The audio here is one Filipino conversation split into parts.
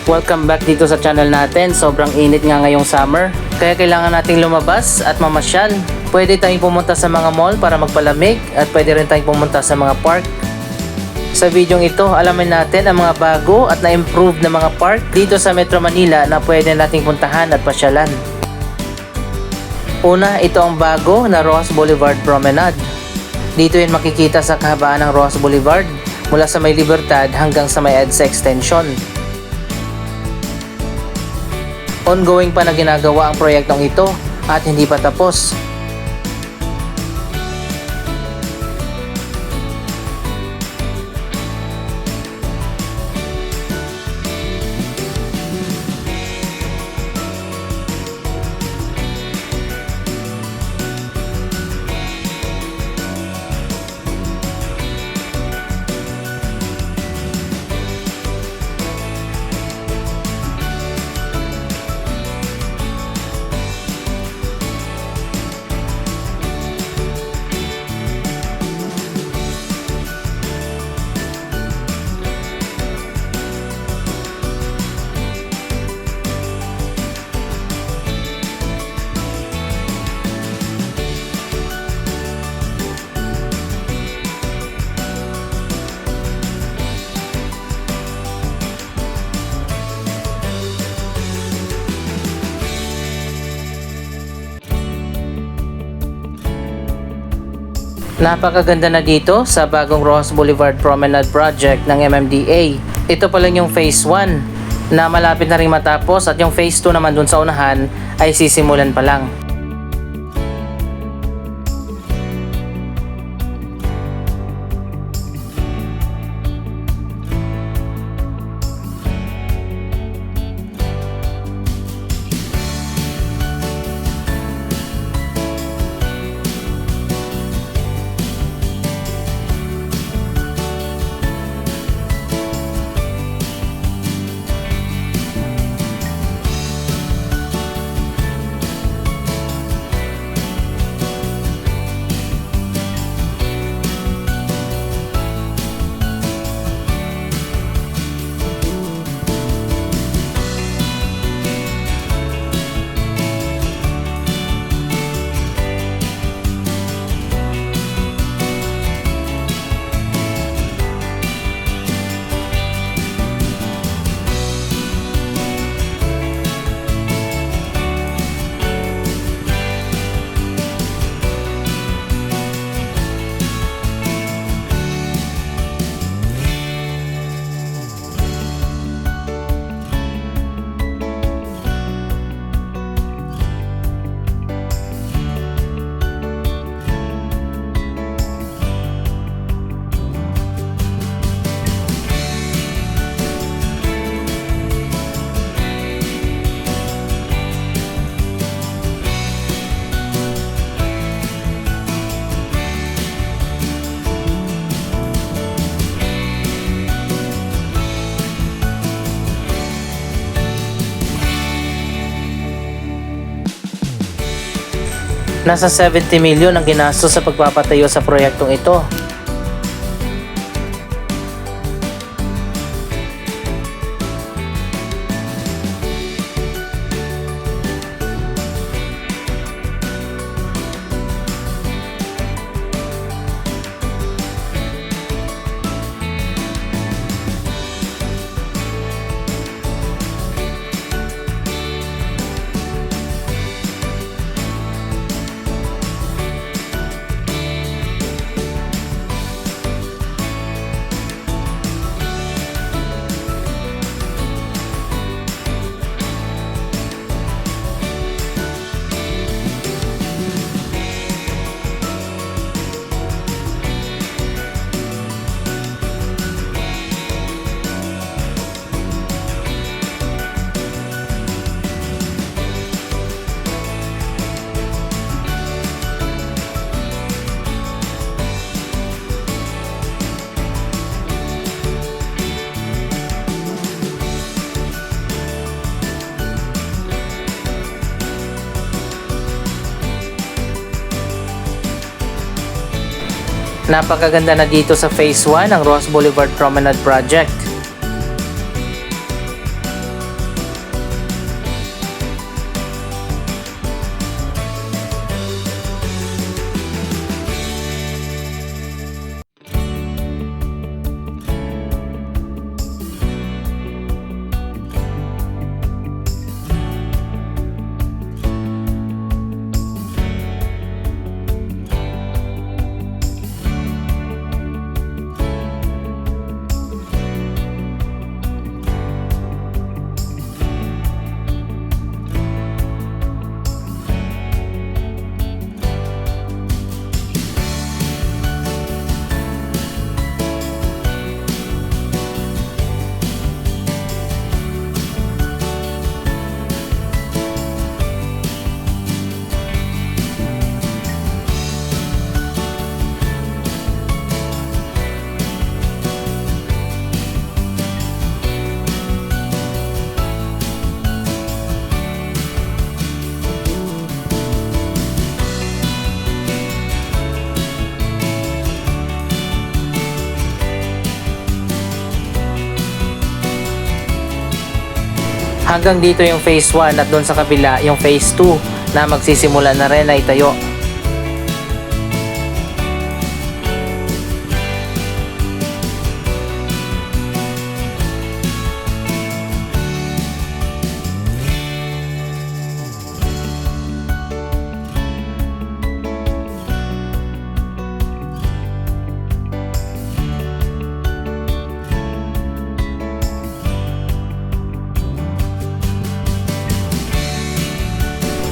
Welcome back dito sa channel natin. Sobrang init nga ngayong summer, kaya kailangan nating lumabas at mamasyal. Pwede tayong pumunta sa mga mall para magpalamig at pwede rin tayong pumunta sa mga park. Sa videong ito, alamin natin ang mga bago at na-improve na mga park dito sa Metro Manila na pwede nating puntahan at pasyalan. Una, ito ang bago na Roxas Boulevard Promenade. Dito yun makikita sa kahabaan ng Roxas Boulevard mula sa May Libertad hanggang sa May EDSA Extension. Ongoing pa na ginagawa ang proyektong ito at hindi pa tapos. Napakaganda na dito sa bagong Roxas Boulevard Promenade Project ng MMDA. Ito pa lang yung Phase 1 na malapit na rin matapos at yung Phase 2 naman dun sa unahan ay sisimulan pa lang. Nasa 70 milyon ang ginastos sa pagpapatayo sa proyektong ito. Napakaganda na dito sa Phase 1 ng Roxas Boulevard Promenade Project. Hanggang dito yung phase 1 at doon sa kabila yung phase 2 na magsisimula na rin na itayo.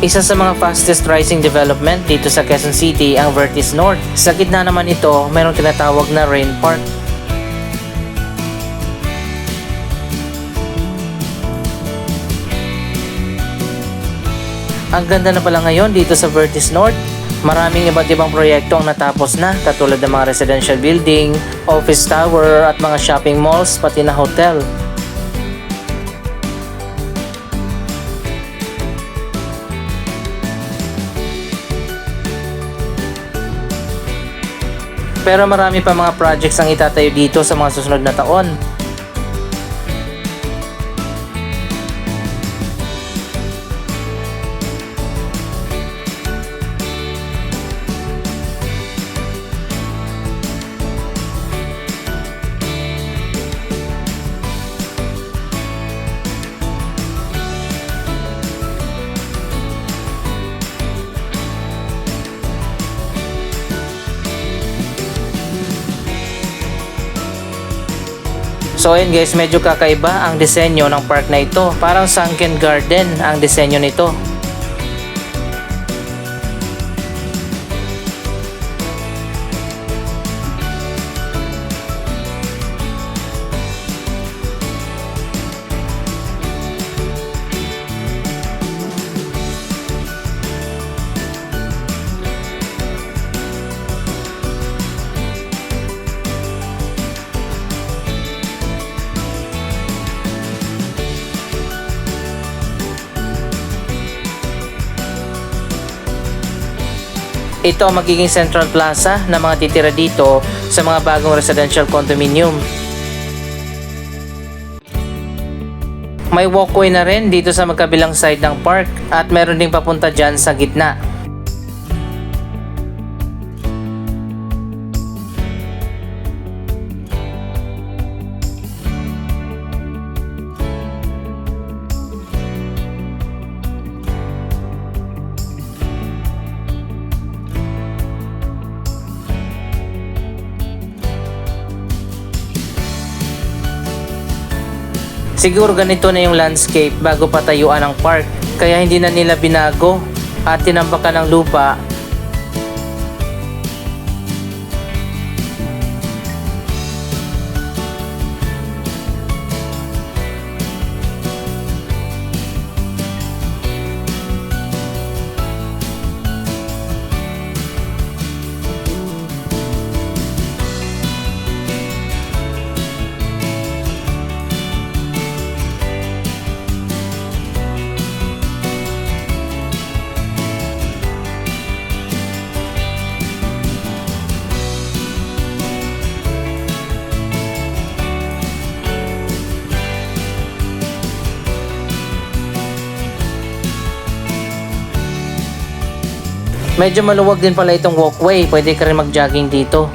Isa sa mga fastest rising development dito sa Quezon City ang Vertis North. Sa gitna naman ito, mayroong tinatawag na Rain Park. Ang ganda na pala ngayon dito sa Vertis North. Maraming iba't ibang proyekto ang natapos na, katulad ng mga residential building, office tower at mga shopping malls pati na hotel. Pero marami pa mga projects ang itatayo dito sa mga susunod na taon. So ayun guys, medyo kakaiba ang disenyo ng park na ito. Parang sunken garden ang disenyo nito. Ito ang magiging central plaza na mga titira dito sa mga bagong residential condominium. May walkway na rin dito sa magkabilang side ng park at meron ding papunta dyan sa gitna. Siguro ganito na yung landscape bago patayuan ang park, kaya hindi na nila binago at tinambakan ng lupa. Medyo maluwag din pala itong walkway, pwede ka rin mag-jogging dito.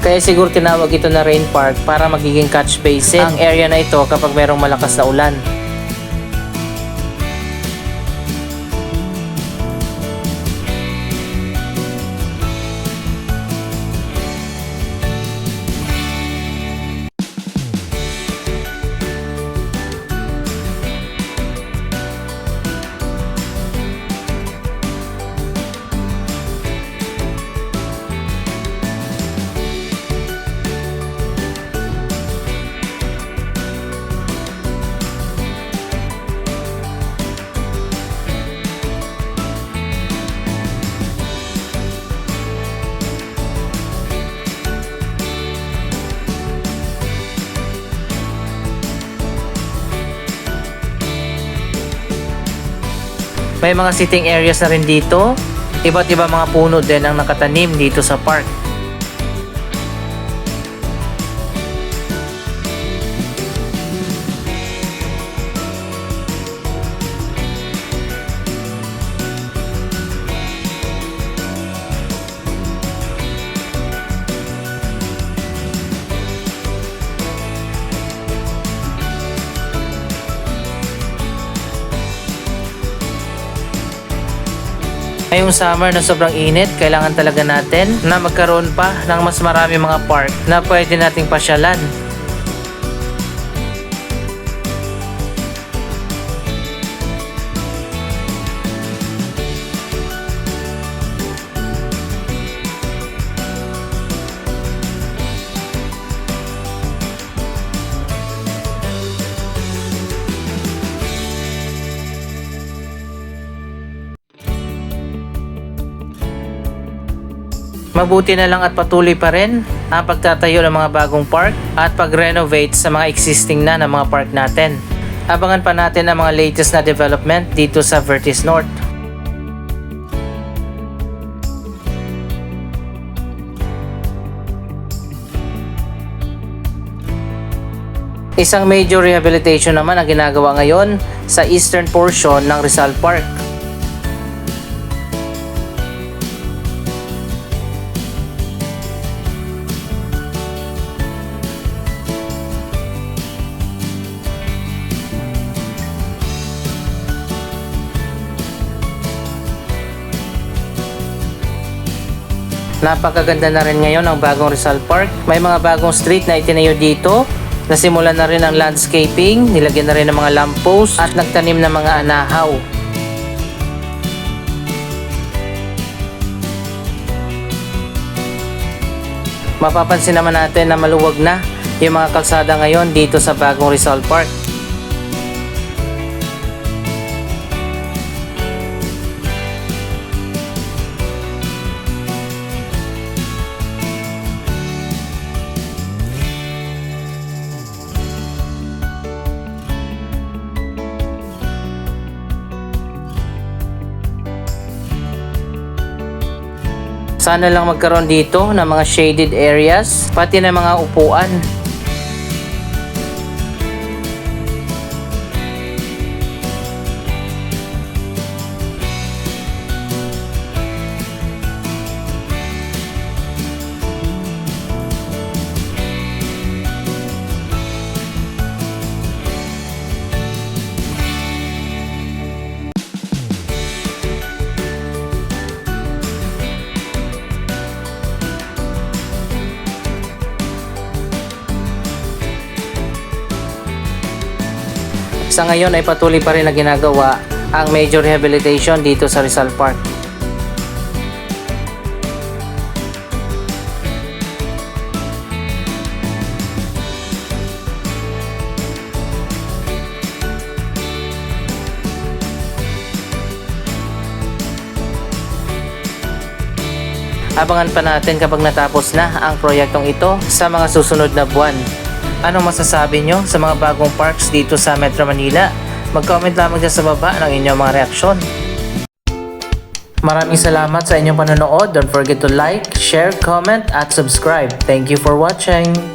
Kaya siguro tinawag ito na Rain Park para magiging catch basin ang area na ito kapag merong malakas na ulan. May mga sitting areas na rin dito. Iba't iba mga puno din ang nakatanim dito sa park. Ngayong summer na sobrang init, kailangan talaga natin na magkaroon pa ng mas marami mga park na pwede nating pasyalan. Mabuti na lang at patuloy pa rin ang pagtatayo ng mga bagong park at pag-renovate sa mga existing na mga park natin. Abangan pa natin ang mga latest na development dito sa Vertis North. Isang major rehabilitation naman ang ginagawa ngayon sa eastern portion ng Rizal Park. Napakaganda na rin ngayon ang bagong Rizal Park. May mga bagong street na itinayo dito. Nasimulan na rin ang landscaping, nilagyan na rin ng mga lamppost at nagtanim ng mga anahaw. Mapapansin naman natin na maluwag na yung mga kalsada ngayon dito sa bagong Rizal Park. Sana lang magkaroon dito ng mga shaded areas, pati na mga upuan. Sa ngayon ay patuloy pa rin na ginagawa ang major rehabilitation dito sa Rizal Park. Abangan pa natin kapag natapos na ang proyektong ito sa mga susunod na buwan. Anong masasabi nyo sa mga bagong parks dito sa Metro Manila? Mag-comment lamang dyan sa baba ng inyong mga reaksyon. Maraming salamat sa inyong panonood. Don't forget to like, share, comment, at subscribe. Thank you for watching!